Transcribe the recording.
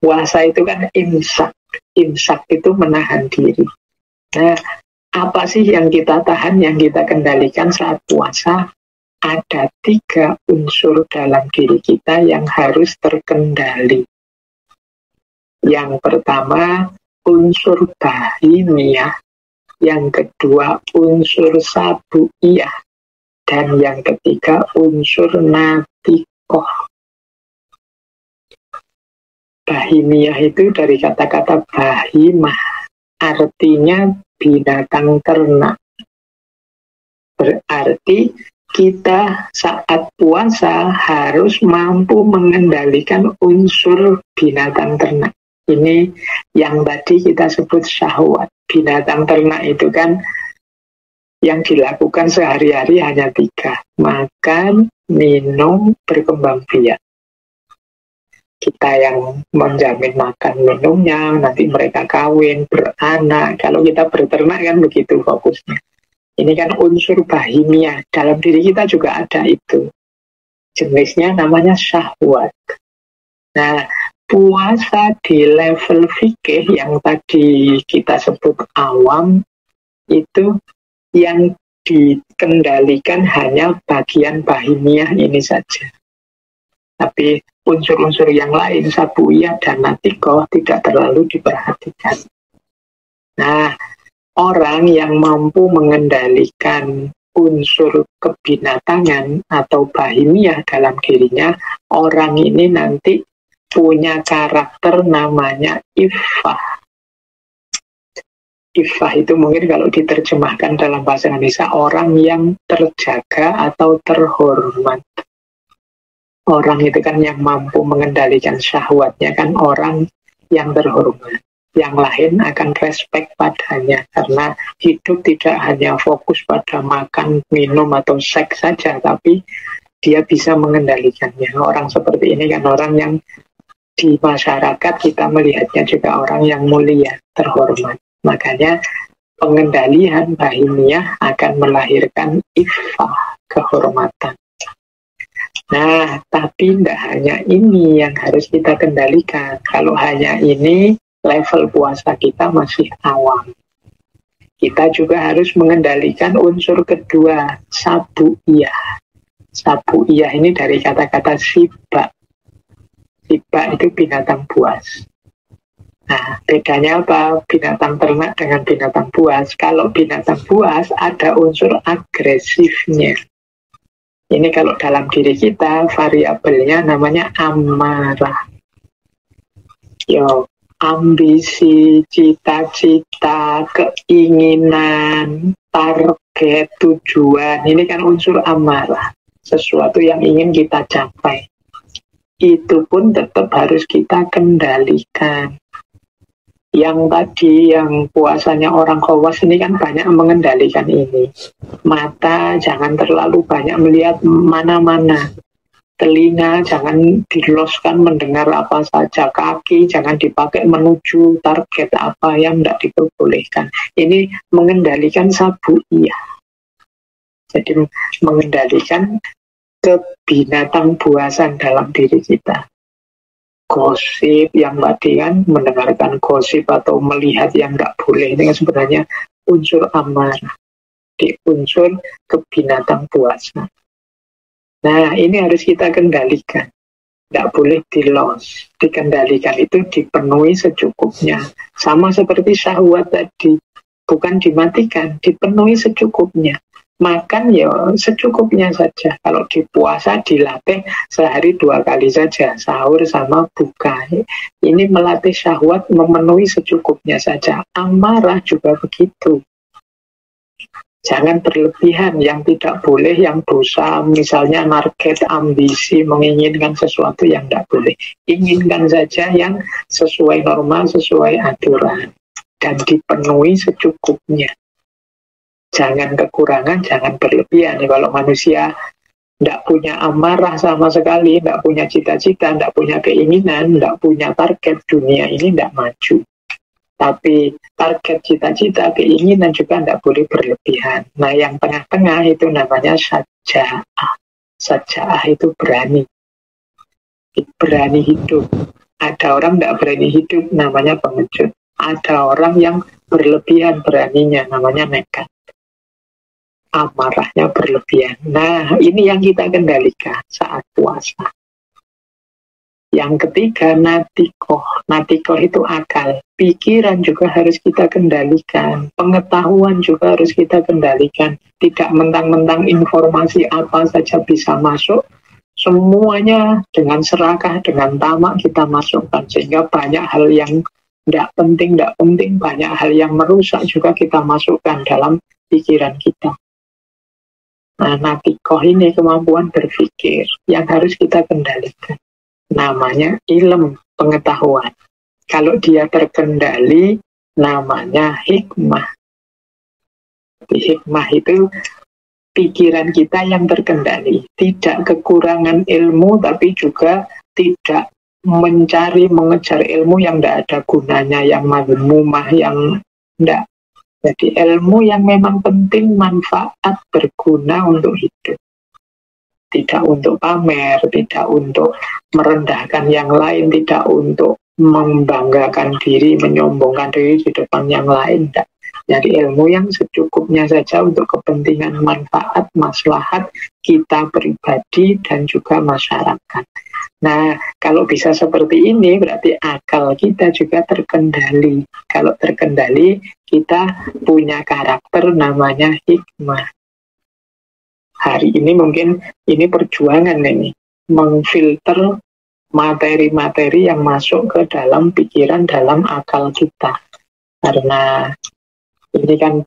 Puasa itu kan imsak. Imsak itu menahan diri. Nah, apa sih yang kita tahan, yang kita kendalikan saat puasa? Ada 3 unsur dalam diri kita yang harus terkendali. Yang pertama, unsur bahimiyah. Yang kedua, unsur sabuiyah. Dan yang ketiga, unsur natikoh. Bahimiyah itu dari kata-kata bahimah. Artinya binatang ternak. Berarti kita saat puasa harus mampu mengendalikan unsur binatang ternak. Ini yang tadi kita sebut syahwat. Binatang ternak itu kan yang dilakukan sehari-hari hanya 3. Makan, minum, berkembang biak. Kita yang menjamin makan minumnya, nanti mereka kawin, beranak. Kalau kita berternak kan begitu fokusnya. Ini kan unsur bahimiyah. Dalam diri kita juga ada itu. Jenisnya namanya syahwat. Nah, puasa di level fikih yang tadi kita sebut awam, itu yang dikendalikan hanya bagian bahimiyah ini saja. Tapi unsur-unsur yang lain, sabuiyah dan natikoh, tidak terlalu diperhatikan. Nah, orang yang mampu mengendalikan unsur kebinatangan atau bahimiyah dalam dirinya, orang ini nanti punya karakter namanya iffah. Iffah itu mungkin kalau diterjemahkan dalam bahasa Indonesia, orang yang terjaga atau terhormat. Orang itu kan yang mampu mengendalikan syahwatnya kan orang yang terhormat. Yang lain akan respect padanya karena hidup tidak hanya fokus pada makan, minum, atau seks saja, tapi dia bisa mengendalikannya. Orang seperti ini kan orang yang di masyarakat kita melihatnya juga orang yang mulia, terhormat. Makanya pengendalian bahimiyah akan melahirkan iffah, kehormatan. Nah, tapi tidak hanya ini yang harus kita kendalikan. Kalau hanya ini, level puasa kita masih awam. Kita juga harus mengendalikan unsur kedua, sabuiyah. Sabuiyah ini dari kata-kata siba. Siba itu binatang buas. Nah, bedanya apa binatang ternak dengan binatang buas? Kalau binatang buas ada unsur agresifnya. Ini kalau dalam diri kita variabelnya namanya amarah. Ambisi, cita-cita, keinginan, target, tujuan. Ini kan unsur amarah. Sesuatu yang ingin kita capai. Itu pun tetap harus kita kendalikan. Yang tadi, yang puasanya orang khawas ini kan banyak mengendalikan ini. Mata jangan terlalu banyak melihat mana-mana. Telinga jangan diloskan mendengar apa saja. Kaki jangan dipakai menuju target apa yang tidak diperbolehkan. Ini mengendalikan sabuiyah. Jadi mengendalikan kebinatang buasan dalam diri kita. Gosip yang tadi kan, mendengarkan gosip atau melihat yang nggak boleh, ini kan sebenarnya unsur amarah, di unsur kebinatang buasan. Nah, ini harus kita kendalikan. Tidak boleh di-loss. Dikendalikan itu dipenuhi secukupnya. Sama seperti syahwat tadi. Bukan dimatikan, dipenuhi secukupnya. Makan ya secukupnya saja. Kalau di puasa dilatih sehari 2 kali saja, sahur sama buka. Ini melatih syahwat memenuhi secukupnya saja. Amarah juga begitu. Jangan berlebihan, yang tidak boleh, yang dosa, misalnya target, ambisi, menginginkan sesuatu yang tidak boleh. Inginkan saja yang sesuai norma, sesuai aturan. Dan dipenuhi secukupnya. Jangan kekurangan, jangan berlebihan. Kalau manusia tidak punya amarah sama sekali, tidak punya cita-cita, tidak punya keinginan, tidak punya target, dunia ini tidak maju. Tapi target, cita-cita, keinginan juga tidak boleh berlebihan. Nah, yang tengah-tengah itu namanya saja'ah. Saja'ah itu berani. Berani hidup. Ada orang tidak berani hidup, namanya pengecut. Ada orang yang berlebihan beraninya, namanya nekat. Amarahnya berlebihan. Nah, ini yang kita kendalikan saat puasa. Yang ketiga, natikoh. Natikoh itu akal. Pikiran juga harus kita kendalikan. Pengetahuan juga harus kita kendalikan. Tidak mentang-mentang informasi apa saja bisa masuk. Semuanya dengan serakah, dengan tamak kita masukkan. Sehingga banyak hal yang tidak penting, banyak hal yang merusak juga kita masukkan dalam pikiran kita. Nah, natikoh ini kemampuan berpikir yang harus kita kendalikan. Namanya ilmu, pengetahuan. Kalau dia terkendali, namanya hikmah. Hikmah itu pikiran kita yang terkendali, tidak kekurangan ilmu, tapi juga tidak mengejar ilmu yang tidak ada gunanya, yang mazmumah, yang tidak. Jadi ilmu yang memang penting, manfaat, berguna untuk hidup. Tidak untuk pamer, tidak untuk merendahkan yang lain, tidak untuk membanggakan diri, menyombongkan diri di depan yang lain. Tidak. Jadi ilmu yang secukupnya saja untuk kepentingan manfaat, maslahat kita pribadi dan juga masyarakat. Nah, kalau bisa seperti ini berarti akal kita juga terkendali. Kalau terkendali, kita punya karakter namanya hikmah. Hari ini mungkin ini perjuangan ini, memfilter materi-materi yang masuk ke dalam pikiran, dalam akal kita. Karena ini kan